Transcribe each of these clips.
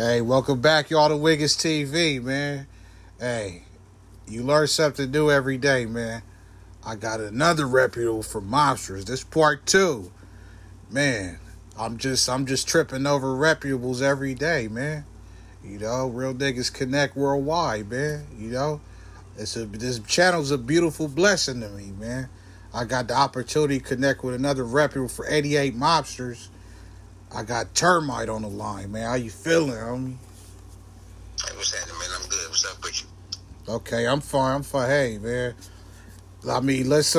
Hey, welcome back, y'all, to WigginsTV, man. Hey, you learn something new every day, man. I got another reputable from Mobsters. This part two, man. I'm just tripping over reputables every day, man. You know, real niggas connect worldwide, man. You know, this channel's a beautiful blessing to me, man. I got the opportunity to connect with another reputable for 88 Mobsters. I got Termite on the line, man. How you feeling, homie? Hey, what's happening, man? I'm good. What's up with you? Okay, I'm fine. Hey, man. I mean, let's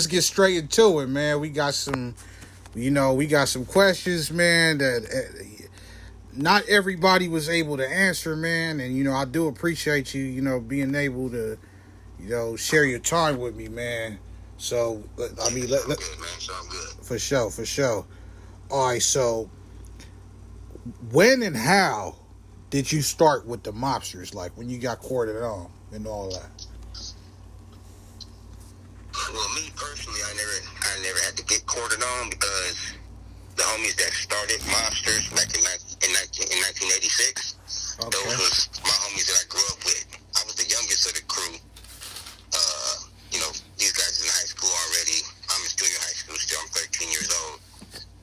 get straight into it, man. We got some questions, man, that not everybody was able to answer, man. And I do appreciate you, being able to, share your time with me, man. So, I mean, good, man. So I'm good. For sure. All right, so when and how did you start with the Mobsters? Like when you got courted on and all that? Well, me personally, I never had to get courted on because the homies that started Mobsters back in 1986, Okay. Those was my homies that I grew up with. I was the youngest of the crew. These guys in high school already. I'm in junior high school still. I'm 13 years old.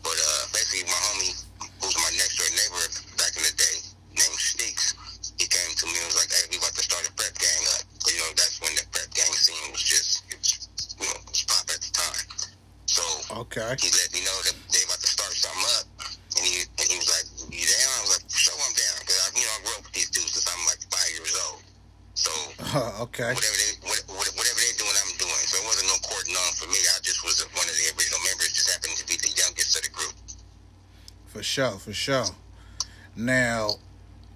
But basically, my homie, who was my next door neighbor back in the day, named Sneaks, he came to me and was like, "Hey, we about to start a prep gang up." That's when the prep gang scene was was pop at the time. So Okay. he let me know that they about to start something up, and he was like, "You down?" I was like, "Sure, I'm down," because I grew up with these dudes since I'm like 5 years old. So Okay. whatever they're doing, I'm doing. So it wasn't no courting on for me. I just was one of the original members, just happened to be the youngest of the group. For sure. Now,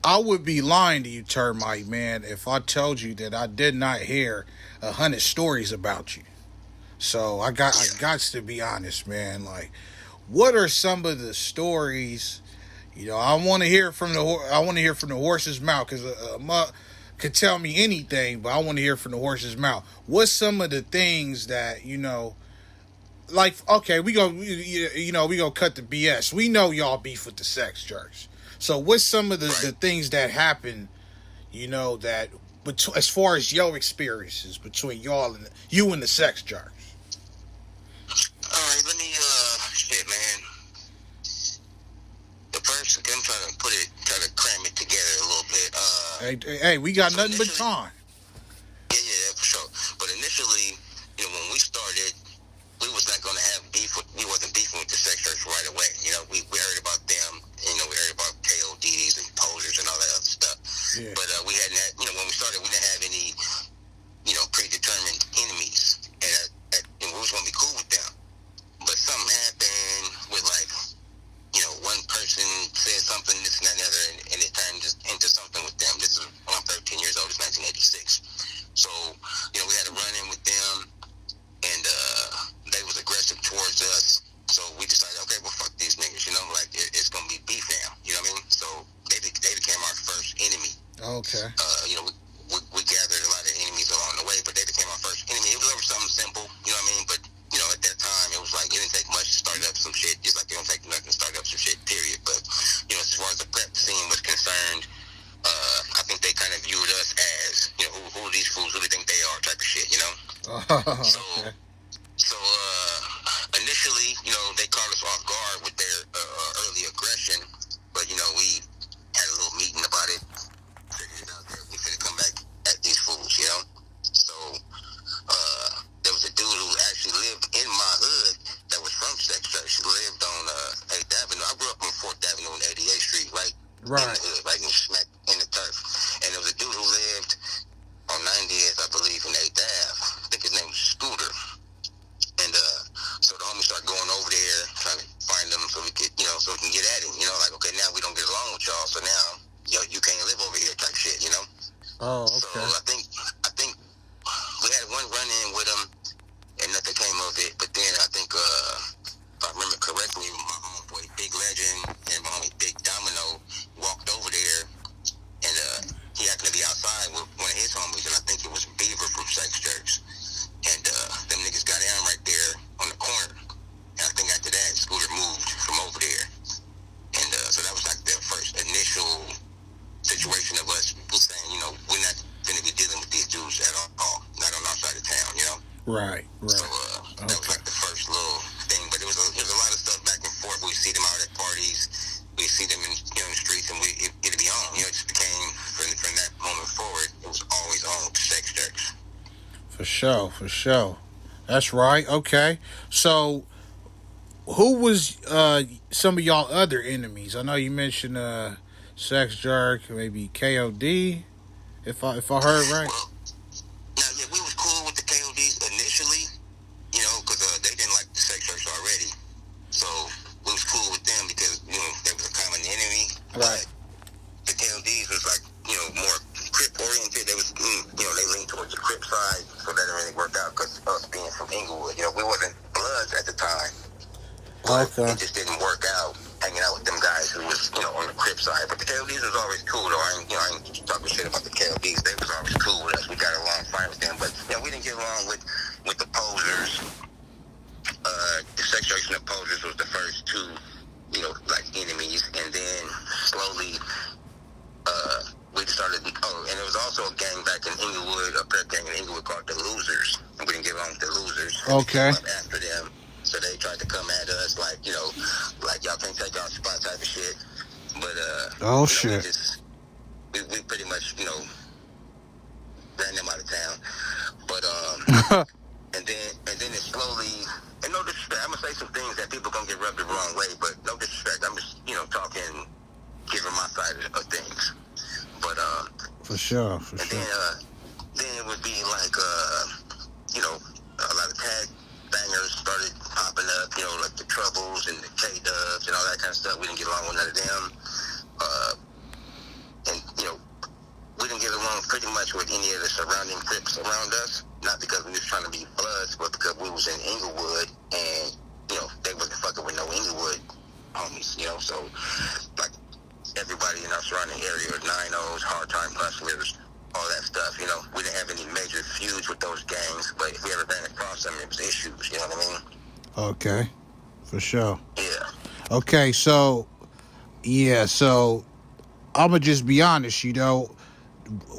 I would be lying to you, Termite, man, if I told you that I did not hear 100 stories about you. So I got to be honest, man. Like, what are some of the stories? I want to hear from the horse's mouth, because could tell me anything, but I want to hear from the horse's mouth. What's some of the things that like? Okay, we go cut the BS. We know y'all beef with the sex jerks. So what's some of the things that happen? That as far as your experiences between y'all and you and the sex jerks. All right, let me shit, man. The first, I'm try to cram it together a little bit. Hey, we got nothing but time. Yeah, for sure. But initially, when we started, we was not going to have beef. We wasn't beefing with the sex church right away. We heard about them. We heard about KODs and Poserz and all that other stuff. Yeah. But we hadn't had, when we started, we didn't have any, predetermined enemies. And we was going to be cool with them. But something happened with, one person said something, this and that and the other, and it turned into something with them. This is when I'm 13 years old. It's 1986. So, we had a run-in with them, and they was aggressive towards us. So we decided, okay, well, fuck these niggas, it's going to be beef now, you know what I mean? So they became our first enemy. Okay. We gathered a lot of enemies along the way, but they became our first enemy. It was over something simple, you know what I mean? But, at that time, it was like, it didn't take much to start up some shit, just like it don't take nothing to start up some shit, period. But, as far as the prep scene was concerned, I think they kind of viewed us as, who are these fools, who do they think they are, type of shit, Okay. So initially, they caught us off guard with their early aggression, but, we had a little meeting about it, figured it out there, we finna come back at these fools, So, there was a dude who actually lived in my hood that was from Sex Church. He lived on 8th Avenue. I grew up on 4th Avenue and 88th Street, right? Right. In the hood, right smack in the turf. And there was a dude who lived on 90th, I believe, in 8th Ave. I think his name was Scooter. And so the homies started going over there, trying to find him so we could, so we can get at him. Like, okay, now we don't get along with y'all, so now, you can't live over here type shit, Oh, okay. So I think we had one run-in with him, and nothing came of it. But then I think, if I remember correctly, my homeboy Big Legend and my homie Big Domino walked over there, and he happened to be outside with one of his homies, and I think it was Beaver from Sex Church. And them niggas got down right there on the corner. And I think after that, Scooter moved from over there. And so that was like their first initial Right, So right. that was Okay. like the first little thing. But it was a lot of stuff back and forth. We see them out at parties. We see them in the streets, and it'd be on. It just became from that moment forward. It was always on with the sex church. For sure, for sure. That's right. Okay. So, who was some of y'all other enemies? I know you mentioned Sex Jerk, maybe KOD, if I heard right. Well, now yeah, we was cool with the KODs initially, because they didn't like the sex church already. So we was cool with them because they was a common enemy. Right. But the KODs was like more Crip oriented. They was they leaned towards the Crip side, so that didn't really work out because us being from Inglewood, we wasn't Bloods at the time. But Okay. it just didn't work out hanging out with them guys who was, on the Crip side. But the KODs was always cool, though. I ain't talking shit about the KODs. They was always cool with us. We got along fine with them. But, we didn't get along with the Poserz. The sex church and the Poserz was the first two, like enemies. And then slowly, we started, and there was also a gang back in Inglewood, a prep gang in Inglewood called the Losers. And we didn't get along with the Losers. Okay. We came up after them. So they tried to come at us like, like y'all can't take our spot type of shit. But Oh shit. We pretty much, ran them out of town. But and then it slowly, and no disrespect, I'm gonna say some things that people gonna get rubbed the wrong way, but no disrespect. I'm just, talking, giving my side of things. But For sure. and then it would be like a lot of tag bangers started popping up, like the Troubles and the K-Dubs and all that kind of stuff. We didn't get along with none of them. And, we didn't get along pretty much with any of the surrounding Crips around us. Not because we was trying to be Bloods, but because we was in Inglewood and, they wasn't fucking with no Inglewood homies, So, like, everybody in our surrounding area, 9-0s, Hard Time Hustlers, all that stuff, we didn't have any major feuds with those gangs, but if we ever ran across them, it was issues, you know what I mean? Okay. For sure. Yeah. Okay, so I'ma just be honest,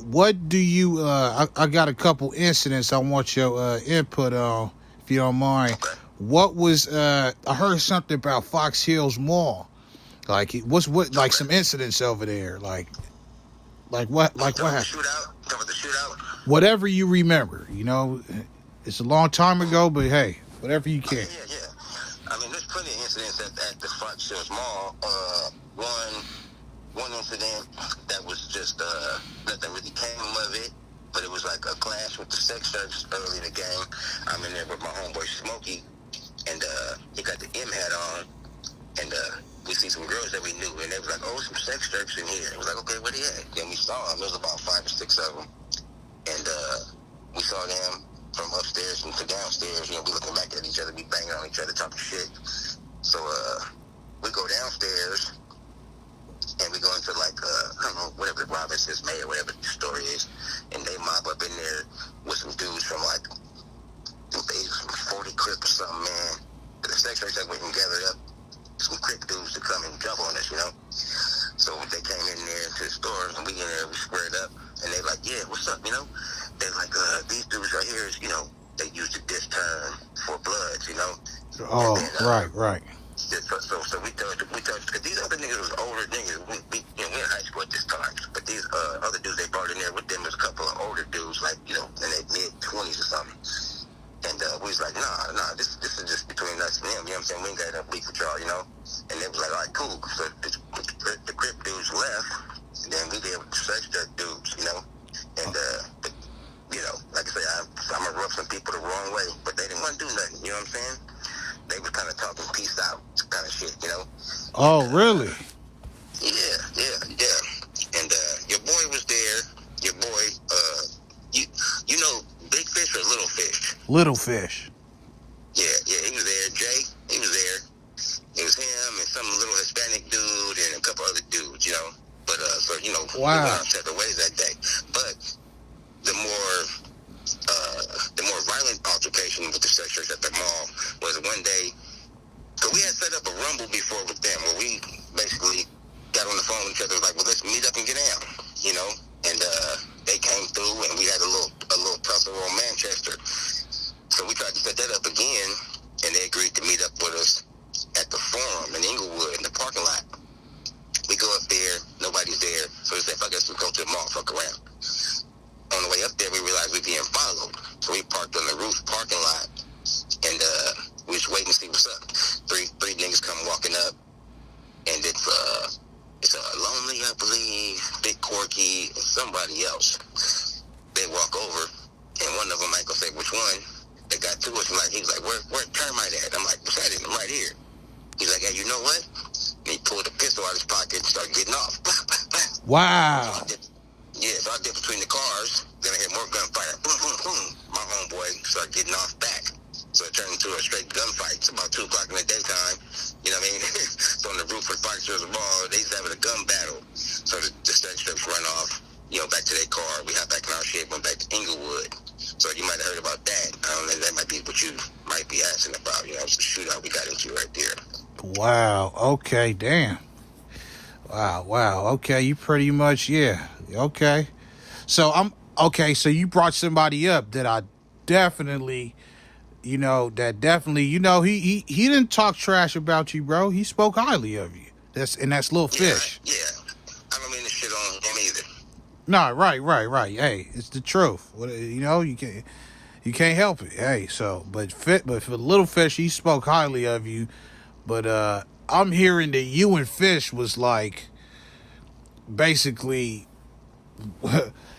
what do you I got a couple incidents I want your input on, if you don't mind. Okay. What was I heard something about Fox Hills Mall. Like like some incidents over there. Like what happened? Talking about the shootout? Whatever you remember, it's a long time ago, but hey, whatever you can. Yeah. I mean, there's plenty of incidents at the Fox Hills Mall. One incident that was just nothing really came of it, but it was like a clash with the sex church early in the game. I'm in there with my homeboy Smokey, and he got the M hat on, and we see some girls that we knew, and they was like, "Oh, some sex church in here." It was like, "Okay, where they at?" Then we saw them. There was about 5 or 6 of them, and we saw them from upstairs and to downstairs. We looking back at each other, we banging on each other, talking shit. So we go downstairs. And we go into like, I don't know, whatever the Robinsons made or whatever the story is. And they mob up in there with some dudes from like, some 40 Crip or something, man. The sex church that went and gathered up some Crip dudes to come and jump on us, So they came in there to the stores and we in there, we squared up. And they like, yeah, what's up, They're like, these dudes right here is, they used this term for Bloods, Oh, then, right. So we told, because these other niggas was older niggas. We in high school at this time. But these other dudes they brought in there with them was a couple of older dudes, like, in their mid-20s or something. And we was like, nah, this is just between us and them, you know what I'm saying? We ain't got enough beef with y'all, And they was like, all right, cool. So the Crip dudes left, and then we did with the sex dudes, And, like I say, I'm going to rub some people the wrong way, but they didn't want to do nothing, you know what I'm saying? They was kind of talking peace out kind of shit, Oh, really? Yeah. And your boy was there. Your boy, you know Big Fish or Little Fish? Little Fish. Yeah, he was there. Jay, he was there. It was him and some little Hispanic dude and a couple other dudes, But, so, Wow. We went our separate ways that day. But the more violent altercation with the sex church at the mall was one day, because we had set up a rumble before with them where we basically got on the phone with each other, like, well, let's meet up and get down, And they came through and we had a little tussle on Manchester. So realized we being followed. So we parked on the roof parking lot, and we was waiting to see what's up. Three niggas come walking up, and it's Lonely, I believe, Big Corky, and somebody else. They walk over, and one of them, I ain't gonna say which one, they got to us, and he was like, where Termite at? I'm like, beside him, I'm right here. He's like, hey, you know what? And he pulled a pistol out of his pocket and started getting off. Wow. So I dipped between the cars, then I heard more gunfire. Boom, boom, boom. My homeboy started getting off back. So it turned into a straight gunfight. It's about 2 o'clock in the daytime. You know what I mean? So on the roof of the Fox Reservoir, they was having a gun battle. So the sex strips run off, back to their car. We hopped back in our shit, went back to Inglewood. So you might have heard about that. I don't know, that might be what you might be asking about. It was a shootout we got into right there. Wow. Okay. Damn. Wow. Okay. You pretty much, yeah. Okay. So so you brought somebody up that I definitely, he didn't talk trash about you, bro. He spoke highly of you. That's Lil Fish. Yeah. I don't mean to shit on him either. No, right. Hey, it's the truth. You can't help it. Hey, so but for Little Fish, he spoke highly of you. But I'm hearing that you and Fish was like basically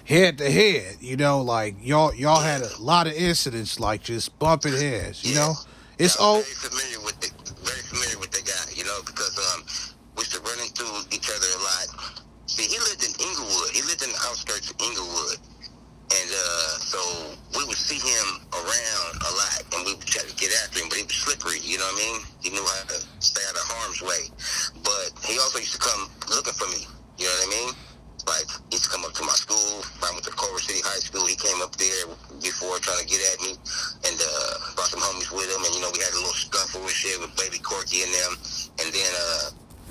head to head. Like y'all had a lot of incidents, like just bumping heads. It's very familiar with the guy. Because we used to run into each other a lot. See, he lived in Inglewood. He lived in the outskirts of Inglewood. And so we would see him around a lot, and we would try to get after him, but he was slippery, you know what I mean? He knew how to stay out of harm's way. But he also used to come looking for me, you know what I mean? Like, he used to come up to my school. I went to Culver City High School. He came up there before trying to get at me, and brought some homies with him, and, we had a little scuffle and shit with Baby Corky and them. And then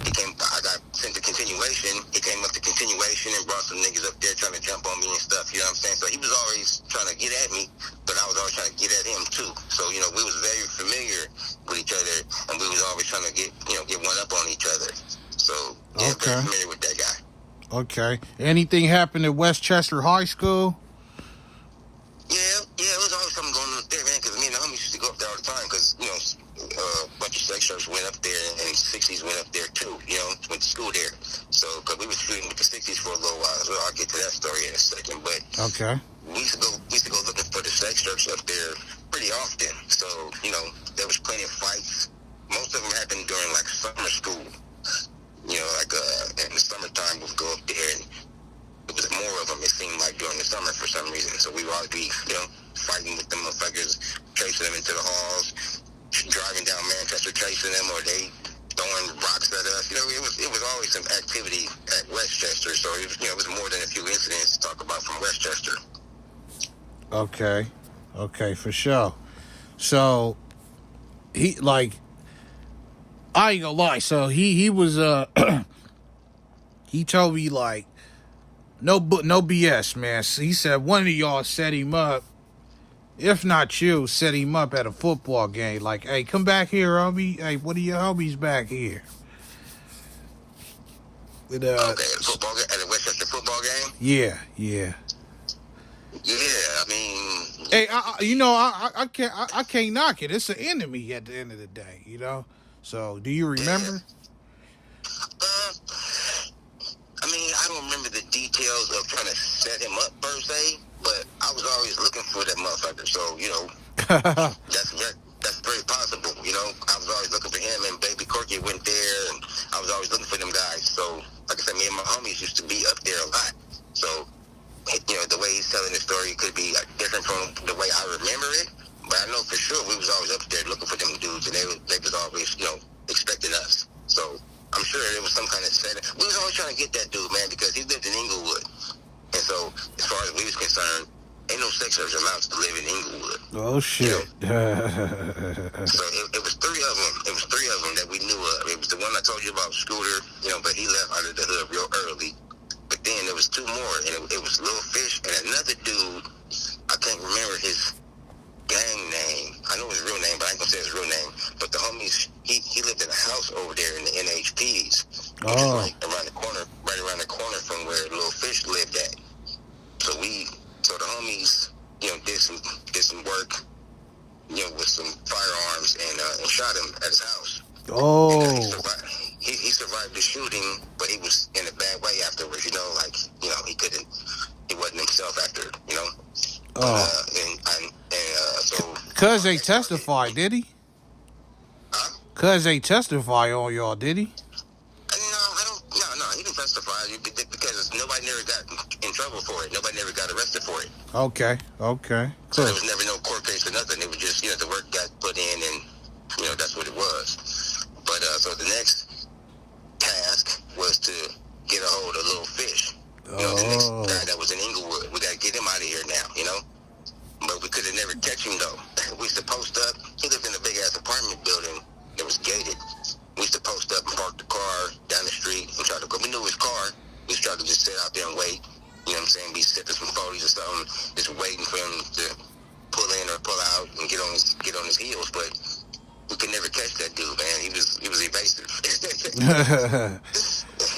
I got sent to continuation. He came up to continuation and brought some niggas up there trying to jump on me and stuff, you know what I'm saying? So he was always trying to get at me, but I was always trying to get at him too. So, we was very familiar with each other, and we was always trying to get one up on each other. So, yeah, okay. Very familiar with that guy. Okay. Anything happened at Westchester High School? Yeah, it was always something going on up there, man, because me and the homies used to go up there all the time, because, a bunch of sex shops went up there, and 60s went up there too, went to school there. So, because we were shooting with the 60s for a little while as well. I'll get to that story in a second, but okay. We used to go looking for the sex shops up there pretty often. So, there was plenty of fights. Most of them happened during, like, summer school. In the summertime, we'd go up there, and it was more of them, it seemed like, during the summer for some reason. So we would always be, fighting with them motherfuckers, chasing them into the halls, driving down Manchester, chasing them, or they throwing rocks at us. It was always some activity at Westchester. So it was more than a few incidents to talk about from Westchester. Okay, for sure. So he I ain't gonna lie. So he was he told me like no BS, man. He said one of y'all set him up. If not you, set him up at a football game. Like, hey, come back here, homie. Hey, one of your homies back here. At a football game, at a Westchester football game. Yeah. Yeah, I mean. Hey, I can't knock it. It's an enemy at the end of the day, So, do you remember? I mean, I don't remember the details of trying to set him up per se, but I was always looking for that motherfucker. So, that's very possible. I was always looking for him, and Baby Corky went there, and I was always looking for them guys. So, like I said, me and my homies used to be up there a lot. So, the way he's telling the story could be different from the way I remember it, but I know for sure we was always up there looking for them dudes, and they was always, expecting us. So, I'm sure there was some kind of setup. We was always trying to get that dude, man, because he lived in Inglewood. And so, as far as we was concerned, ain't no sex workers allowed to live in Inglewood. Oh, shit. So, it was three of them. It was three of them that we knew of. It was the one I told you about, Scooter, but he left out of the hood real early. But then there was two more, and it was Lil Fish and another dude. I can't remember his gang name. I know his real name, but I ain't gonna say his real name. But the homies, he lived in a house over there in the NHPs. Oh. Right around the corner from where Lil Fish lived at. So the homies did some work, with some firearms and shot him at his house. Oh. And, he survived the shooting, but he was in a bad way afterwards. He wasn't himself after. Oh. So. Cuz they testified, did he? Huh? Cuz they testified on y'all, did he? No, he didn't testify because nobody never got in trouble for it. Nobody never got arrested for it. Okay. So there was never no court case or nothing. It was just, the work got put in and, that's what it was. But, so the next task was to get a hold of Little Fish. The next guy that was in Inglewood. We got to get him out of here now, But we could have never catch him, though. We used to post up. He lived in a big-ass apartment building that was gated. We used to post up and park the car down the street and try to go. We knew his car. We used to try to just sit out there and wait. You know what I'm saying? Be sipping some 40s or something, just waiting for him to pull in or pull out and get on his heels. But we could never catch that dude, man. He was evasive.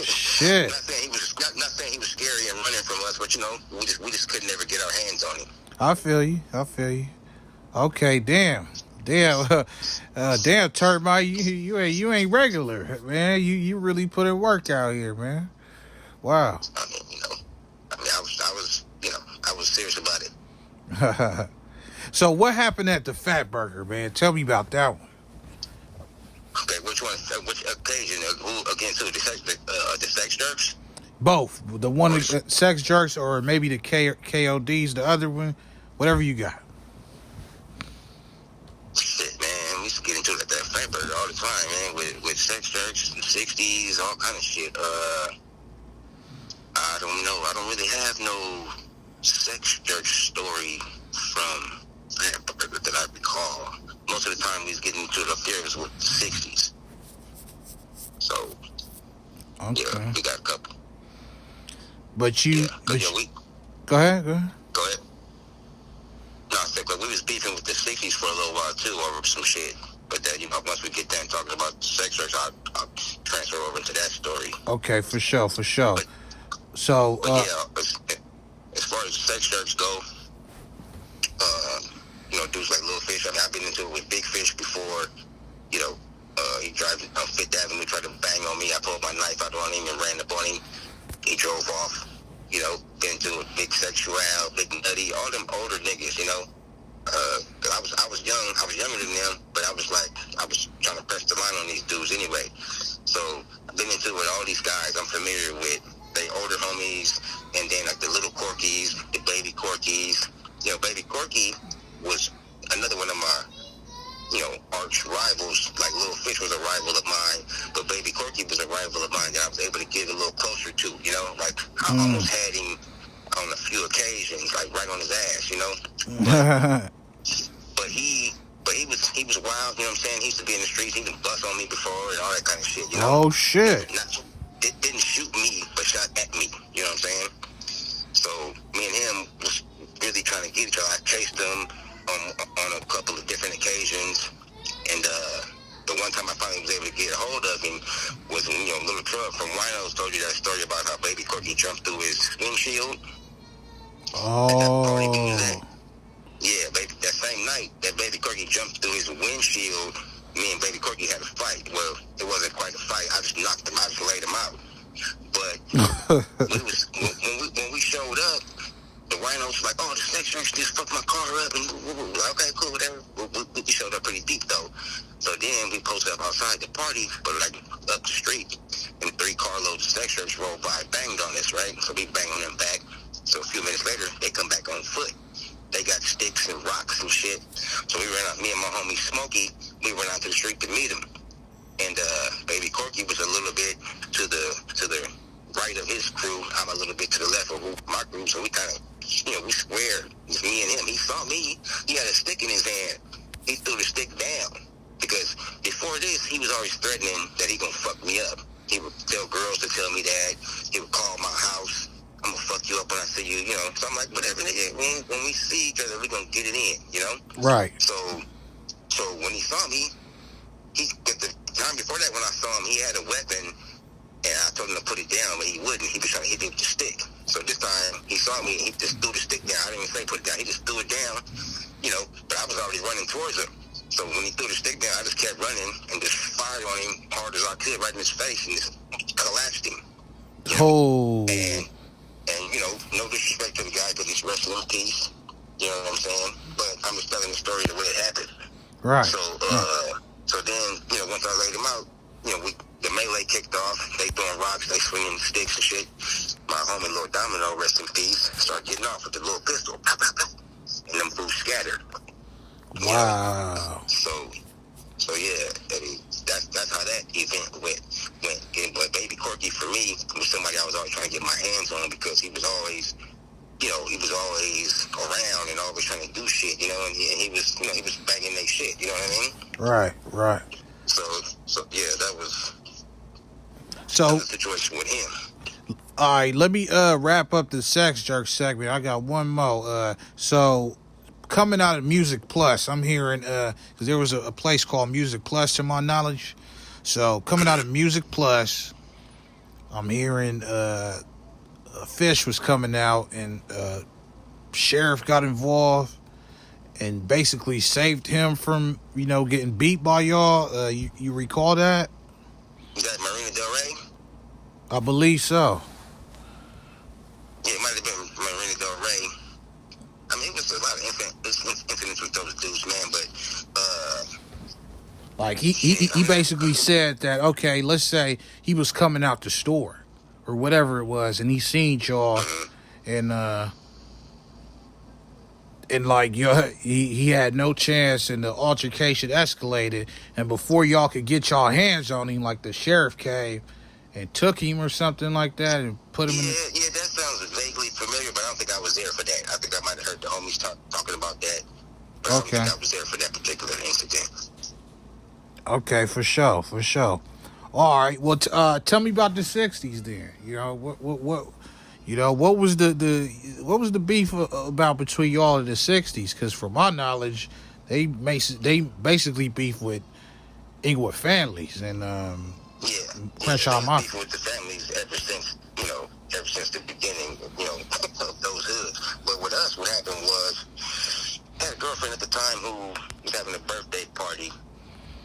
Shit. Not saying he was scary and running from us, but we just could never get our hands on him. I feel you. Okay, damn, Termite, you ain't regular, man. You really put in work out here, man. Wow. I was serious about it. So what happened at the Fat Burger, man? Tell me about that one. Okay, which one? Which occasion? Who against who? The sex jerks? Both. The one sex jerks, or maybe the KODs, the other one, whatever you got. Shit, man, we used to get into that Fat Burger all the time, man, with sex jerks, 60s, all kind of shit. I don't know. I don't really have no sex jerk story from Fat Burger that I recall. Most of the time, we was getting into the affairs with the 60s. So, okay. Yeah, we got a couple. But you... Yeah, go ahead. Go ahead. No, I said, we was beefing with the 60s for a little while, too, over some shit. But then, once we get done talking about sex work, I'll transfer over into that story. Okay, for sure. But as far as sex jerks go, dudes like Little Fish, I've been into it with Big Fish before. He drives on Fifth Avenue, tried to bang on me. I pulled my knife out on him and ran up on him. He drove off. Been into a Big Sexual, Big Nutty, all them older niggas. I was young. I was younger than them, but I was trying to press the line on these dudes anyway. So I've been into it with all these guys I'm familiar with. They older homies, and then like the little Corkies, the baby Corkies. Baby Corky was another one of my, arch rivals. Like Little Fish was a rival of mine, but Baby Corky was a rival of mine that I was able to get a little closer to. Like I almost had him on a few occasions, like right on his ass. But he was wild. You know what I'm saying? He used to be in the streets. He done bust on me before and all that kind of shit. Oh shit! It didn't shoot me, but shot at me. You know what I'm saying? So me and him was really trying to get each other. I chased him on a couple of different occasions, and the one time I finally was able to get a hold of him was when Little Truck from Rhinos told you that story about how Baby Corky jumped through his windshield. Oh. Yeah, baby. That same night that Baby Corky jumped through his windshield, me and Baby Corky had a fight. Well, it wasn't quite a fight. I just knocked him out, just laid him out. But when we showed up, the Rhinos were like, "Oh, the sex jerks just fucked my car up." And okay, cool, whatever. We showed up pretty deep though. So then we posted up outside the party, but like up the street, and 3 carloads of sex jerks rolled by, banged on us, right? So we banged on them back. So a few minutes later, they come back on foot. They got sticks and rocks and shit. So we ran out, me and my homie Smokey, we went out to the street to meet him. And Baby Corky was a little bit to the right of his crew. I'm a little bit to the left of my crew. So we kind of, we squared. It's me and him. He saw me. He had a stick in his hand. He threw the stick down. Because before this, he was always threatening that he gonna fuck me up. He would tell girls to tell me that. He would call my house. I'm gonna fuck you up when I see you, So I'm like, whatever, nigga. When we see each other, we gonna get it in, Right. So when he saw me, at the time before that, when I saw him, he had a weapon, And I told him to put it down, but he wouldn't. He was trying to hit me with the stick. So this time, he saw me, and he just threw the stick down. I didn't even say put it down. He just threw it down, but I was already running towards him. So when he threw the stick down, I just kept running and just fired on him hard as I could, right in his face, and just collapsed him. Oh. And no disrespect to the guy, because he's resting in peace. You know what I'm saying? But I'm just telling the story the way it happened. Right. So, so then, once I laid him out, the melee kicked off. They throwing rocks, they swinging sticks and shit. My homie Lord Domino, rest in peace, started getting off with the little pistol. And them fools scattered. Wow. So yeah, Eddie, that's how that event went. But Baby Corky, for me, was somebody I was always trying to get my hands on, because he was always, around and always trying to do shit, and he was, he was banging their shit, you know what I mean? Right. So yeah, that was the situation with him. All right, let me wrap up the Sex Jerk segment. I got one more. So coming out of Music Plus, I'm hearing, because there was a place called Music Plus to my knowledge. So coming out of Music Plus, I'm hearing a Fish was coming out, and Sheriff got involved and basically saved him from, getting beat by y'all. You recall that? Was that Marina Del Rey? I believe so. Yeah, it might have been Marina Del Rey. I mean, it was a lot of incidents with those dudes, man, but like he basically said that, okay, let's say he was coming out the store or whatever it was, and he seen y'all, and like he had no chance, and the altercation escalated, and before y'all could get y'all hands on him, like the sheriff came and took him or something like that and put him in the... Yeah, that sounds vaguely familiar, but I don't think I was there for that. I think I might have heard the homies talking about that, but I don't think I was there for that particular incident. Okay, for sure. All right, well, tell me about the '60s then. What was the beef about between y'all in the '60s? Because from my knowledge, they basically beef with Inglewood families and Crenshaw Mafia. Beef with the families ever since the beginning, of those hoods. But with us, what happened was, I had a girlfriend at the time who was having a birthday party,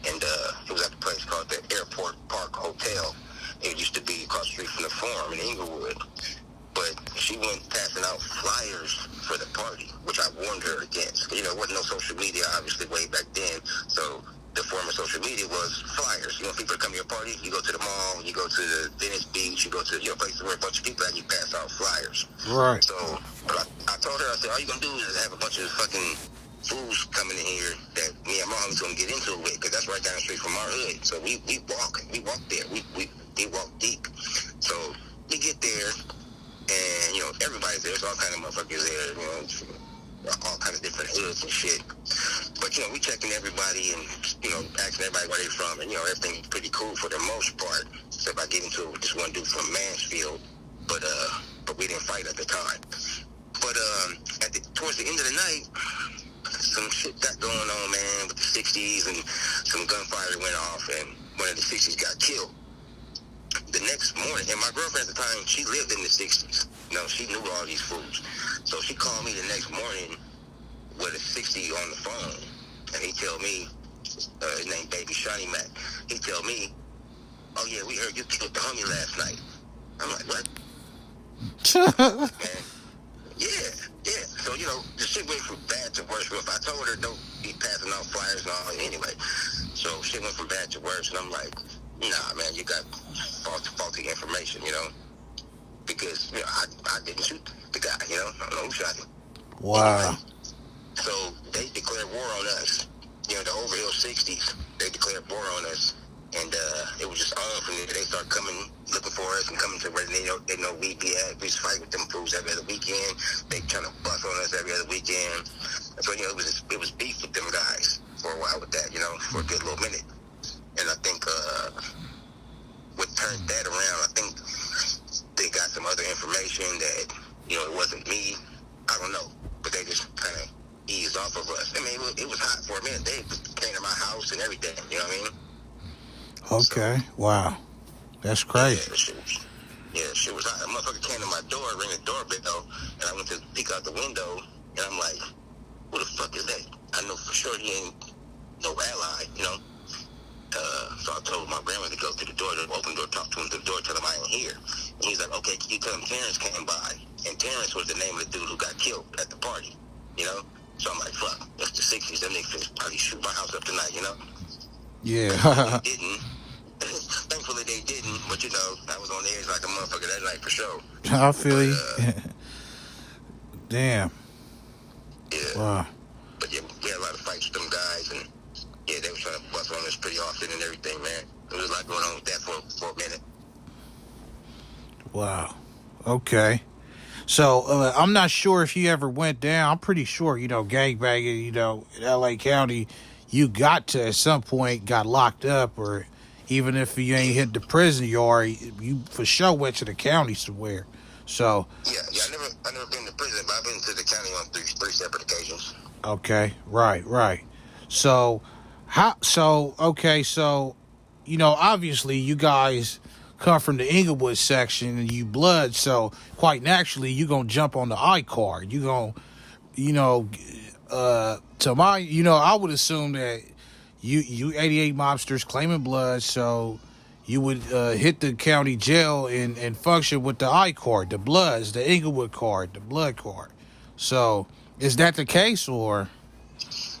and it was at the place called the Airport Park Hotel. It used to be across the street from the Forum in Inglewood. But she went passing out flyers for the party, which I warned her against. It wasn't no social media, obviously, way back then. So the form of social media was flyers. People come to your party, you go to the mall, you go to the Venice Beach, you go to places where a bunch of people and you pass out flyers. Right. So but I told her, I said, all you're going to do is have a bunch of fucking fools coming in here that me and my homie's going to get into it with, because that's right down the street from our hood. So we walk there. We walk deep. So we get there, and, everybody's there. There's all kind of motherfuckers there, all kind of different hoods and shit. But, we checking everybody and, asking everybody where they from. And, everything's pretty cool for the most part, except I get into it with this one dude from Mansfield. But we didn't fight at the time. But towards the end of the night, some shit got going on, man, with the 60s, and some gunfire went off, and one of the 60s got killed. The next morning, and my girlfriend at the time, she lived in the 60s. She knew all these fools. So she called me the next morning with a 60 on the phone, and he tell me, his name Baby Shiny Mac, he tell me, oh yeah, we heard you killed the homie last night. I'm like, what? Man, yeah. So, the shit went from bad to worse. But if I told her don't be passing out flyers and all anyway. So shit went from bad to worse, and I'm like, nah, man, you got faulty information, because, I didn't shoot the guy, I don't know who shot him. Wow. Anyway, so they declared war on us. The Overhill 60s, they declared war on us. And it was just on from there. They started coming, looking for us, and coming to where they know we'd be at. We used to fight with them fools every other weekend. They trying to bust on us every other weekend. And so, it was beef with them guys for a while with that, for a good little minute. And I think what turned that around, I think they got some other information that, it wasn't me. I don't know. But they just kind of eased off of us. I mean, it was hot for a minute. They came to my house and everything, you know what I mean? Okay. Wow. That's Yeah, crazy. shit was hot. A motherfucker came to my door, rang the doorbell, and I went to peek out the window, and I'm like, who the fuck is that? I know for sure he ain't no ally, you know? So I told my grandmother to go to the door, to open the door, talk to him through the door, tell him I ain't here. And he's like, okay, can you tell him Terrence came by? And Terrence was the name of the dude who got killed at the party, you know? So I'm like, fuck, that's the 60s. Them niggas probably shoot my house up tonight, you know? Yeah. They didn't. Thankfully they didn't, but you know, I was on the edge like a motherfucker that night for sure. I feel But, you. Damn. yeah. Wow. But yeah, we had a lot of fights with them guys, and yeah, they were trying to bust on us pretty often and everything, man. There was a lot going on with that for a minute. Wow. Okay. So I'm not sure if you ever went down. I'm pretty sure, gangbanging, in LA County, you got to at some point got locked up, or even if you ain't hit the prison yard, you for sure went to the county somewhere. So Yeah, I never been to prison, but I've been to the county on three separate occasions. okay, right. So obviously you guys come from the Inglewood section and you blood, so quite naturally you gonna jump on the I card. You gonna, I would assume that you 88 mobsters claiming blood, so you would hit the county jail and function with the I card, the bloods, the Inglewood card, the blood card. So is that the case, or?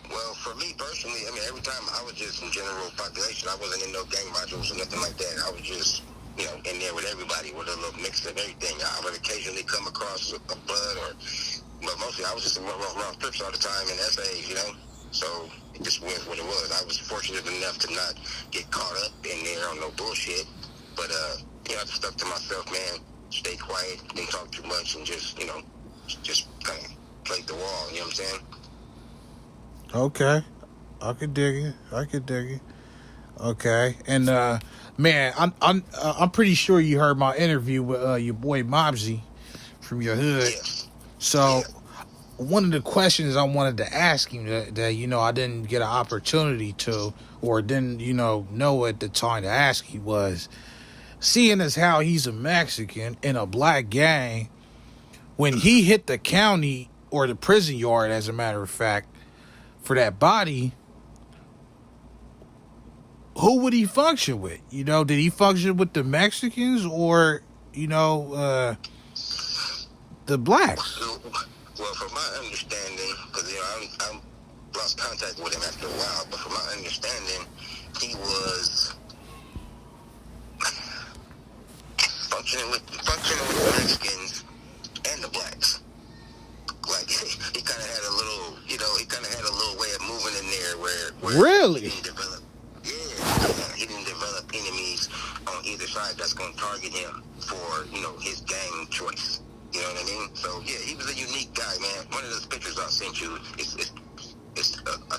Well, for me personally, I mean, every time I was just in general population. I wasn't in no gang modules or nothing like that. I was just, in there with everybody with a little mix of everything. I would occasionally come across a blood, but mostly I was just around trips all the time in essays, So it just was what it was. I was fortunate enough to not get caught up in there on no bullshit. But, I just stuck to myself, man. Stay quiet, didn't talk too much, and just kind of played the wall, you know what I'm saying? Okay. I could dig it. Okay. And man, I'm pretty sure you heard my interview with your boy Mobsy from your hood. Yes. So Yeah. one of the questions I wanted to ask him that I didn't get an opportunity to, or didn't know at the time to ask you, was, seeing as how he's a Mexican in a black gang, when he hit the county or the prison yard, as a matter of fact, for that body, who would he function with? Did he function with the Mexicans or, the blacks? Well, from my understanding, because I lost contact with him after a while, but from my understanding, he was functioning with the Mexicans and the blacks. Like he kind of had a little, way of moving in there where Really? he didn't develop. He didn't develop enemies on either side that's going to target him for his gang choice. You know what I mean? So yeah, he was a unique guy, man. One of those pictures I sent you, it's a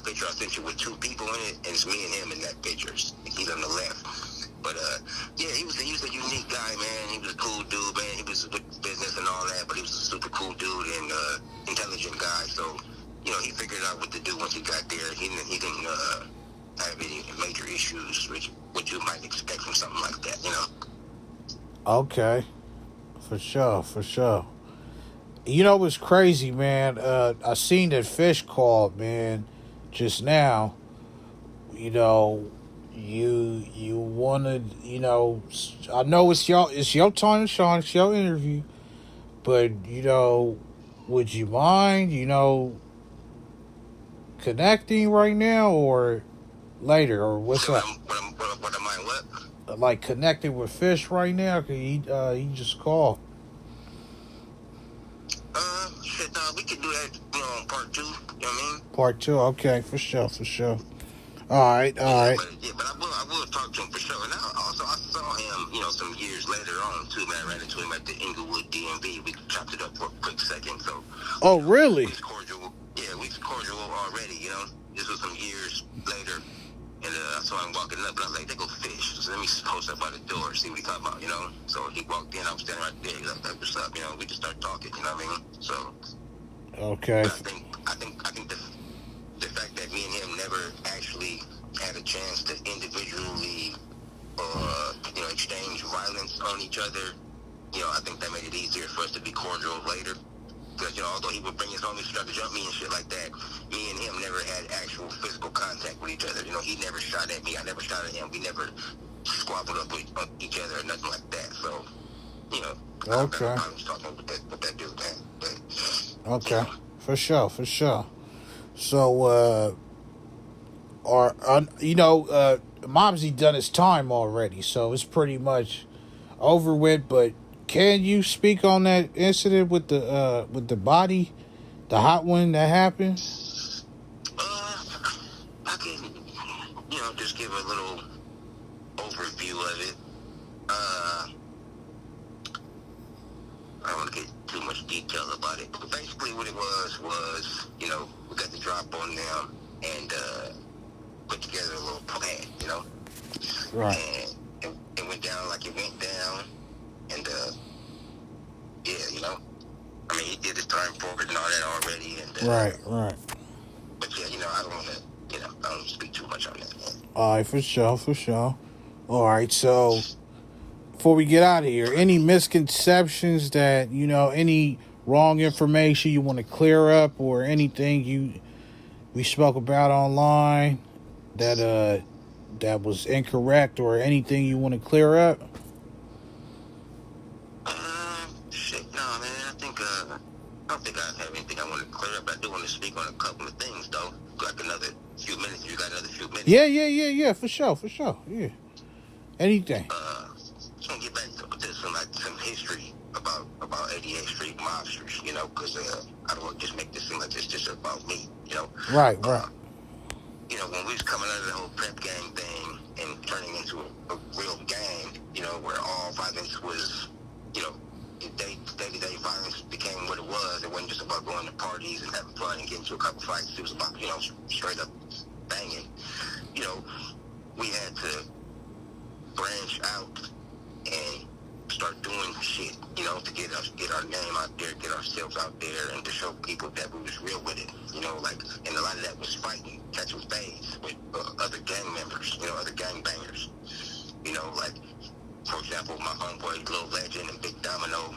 picture I sent you with two people in it, and it's me and him in that picture. He's on the left. But yeah, he was a unique guy, man. He was a cool dude, man. He was with business and all that, but he was a super cool dude and intelligent guy. So he figured out what to do once he got there. He didn't have any major issues, which you might expect from something like that, Okay. For sure. What's crazy, man? I seen that Fish called, man, just now. You wanted, I know it's your time to shine, it's your interview, but would you mind, connecting right now or later, or what's up? What am I, what? Like connecting with Fish right now? Cause he just called. Shit, we could do that, on part 2. You know what I mean? Part 2, okay, for sure. All right. But I will talk to him for sure. And I saw him, some years later on too, man. I ran into him at the Inglewood DMV. We chopped it up for a quick second. So. Oh, really? We was cordial. Yeah, we was cordial already. This was some years later. And I saw him walking up, and I was like, "They go Fish." So let me post up by the door, see what he talking about, So he walked in, I was standing right there. He's like, "What's up?" We just started talking. You know what I mean? So. Okay. I think the fact that me and him never actually had a chance to individually, exchange violence on each other, I think that made it easier for us to be cordial later. Because, although he would bring his homies to try to jump me and shit like that, me and him never had actual physical contact with each other. He never shot at me. I never shot at him. We never squabbled up with each other or nothing like that. So, Okay. I was talking with that dude, man. But, okay. For sure. So, Mobsy done his time already, so it's pretty much over with. But can you speak on that incident with the body, the hot one that happened? I can, just give a little overview of it. I don't want to get too much detail about it, but basically what it was, we got the drop on them and put together a little plan, Right. And it went down like it went down, and I mean, he did his time for it and all that already, and Right. But yeah, I don't want to, I don't speak too much on that, man. All right, for sure. All right, so before we get out of here, any misconceptions that, any wrong information you want to clear up, or anything we spoke about online that was incorrect, or anything you want to clear up? Shit, no, man. I don't think I have anything I want to clear up. I do want to speak on a couple of things, though. Like another few minutes. You got another few minutes? Yeah. For sure. Yeah. Anything. Just want to get back to some history about 88th Street Mobsters, because I don't want to just make this seem like it's just about me, Right. When we was coming out of the whole prep gang thing and turning into a real gang, where all violence was, day-to-day violence became what it was. It wasn't just about going to parties and having fun and getting into a couple fights. It was about, straight up banging. We had to branch out and start doing shit, to get our name out there, get ourselves out there, and to show people that we was real with it, and a lot of that was fighting, catching phase with other gang members, other gang bangers, like, for example, my homeboy Lil Legend and Big Domino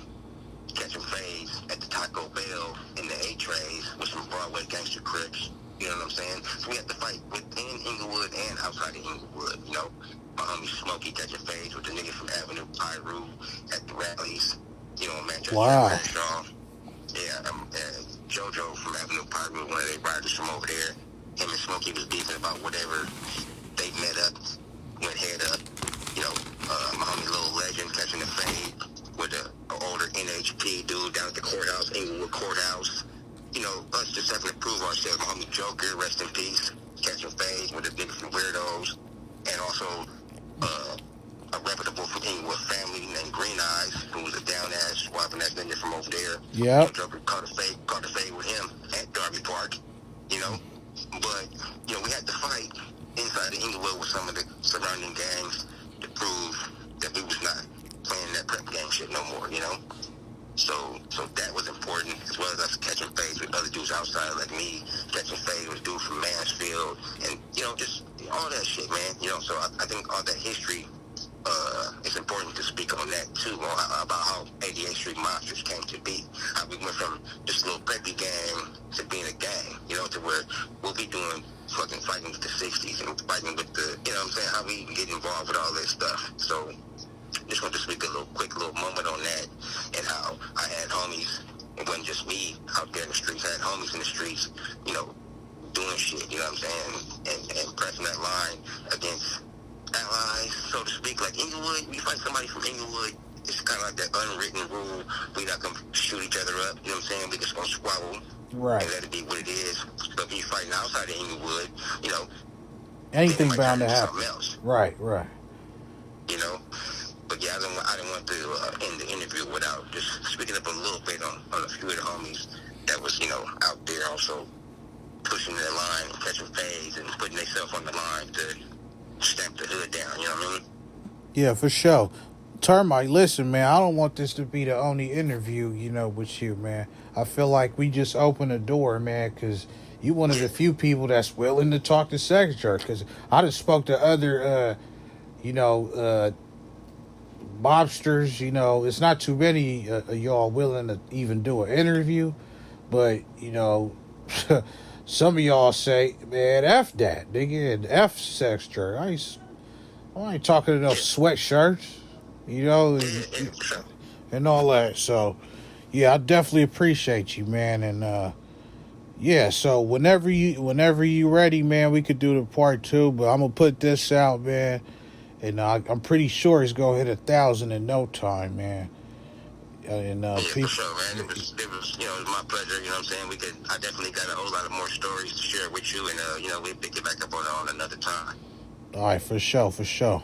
catching phase at the Taco Bell in the A-Trays with some Broadway gangster crips. You know what I'm saying? So we had to fight within Inglewood and outside of Inglewood, My homie Smokey catching phase with the nigga from Avenue Pyru at the rallies, Manchester. Wow. Yeah, JoJo from Avenue Pyru, one of their riders from over there. Him and Smokey was beefing about whatever. They met up, went head up. My homie Lil Legend catching the fade with an older NHP dude down at the courthouse, Inglewood Courthouse. Us just having to prove ourselves. My homie Joker, rest in peace, catching phase with the niggas from Weirdos. And also a reputable from Inglewood family named Green Eyes, who was a down-ass, swapping-ass nigga from over there. Yeah. Joker caught a fade with him at Darby Park, But, we had to fight inside of Inglewood with some of the surrounding gangs to prove that we was not playing that prep gang shit no more, So that was important, as well as us catching phase with other dudes outside, like me catching phase with dudes from Mansfield, and just all that shit, man. So I think all that history, it's important to speak on that too, about how 88th Street Mobsters came to be, how we went from just a little preppy gang to being a gang, to where we'll be doing fucking fighting with the 60s and fighting with the, how we get involved with all this stuff. So just want to speak a quick little moment on that, and how I had homies. It wasn't just me out there in the streets. I had homies in the streets, doing shit, and pressing that line against allies, so to speak. Like Inglewood, you fight somebody from Inglewood, it's kind of like that unwritten rule. We not going to shoot each other up, we just going to squabble. Right. And let it be what it is. But when you're fighting outside of Inglewood, anything bound to happen. Else. Right. But yeah, I didn't want to end the interview without just speaking up a little bit on a few of the homies that was, out there also pushing their line and catching phase and putting themselves on the line to stamp the hood down, you know what I mean? Yeah, for sure. Termite, listen, man, I don't want this to be the only interview, with you, man. I feel like we just opened the door, man, because you one of the few people that's willing to talk to Secretary, because I just spoke to other, Mobsters, you know, it's not too many of y'all willing to even do an interview, but, you know, some of y'all say, man, F that, nigga, and F sex shirt. I ain't talking to no sweatshirts, you know, For sure. and all that. So, yeah, I definitely appreciate you, man. And, yeah, so whenever you ready, man, we could do the part 2, but I'm going to put this out, man. And I'm pretty sure it's going to hit 1,000 in no time, man. And Yeah, people, for sure, man. It was, you know, it was my pleasure. You know what I'm saying? I definitely got a whole lot of more stories to share with you, and you know, we'll pick it back up on another time. all right, for sure.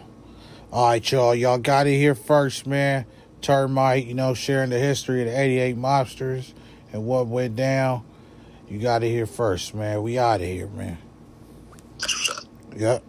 All right, y'all got it here first, man. Termite, you know, sharing the history of the 88 Mobsters and what went down. You got it here first, man. We out of here, man. That's what's up. Yep.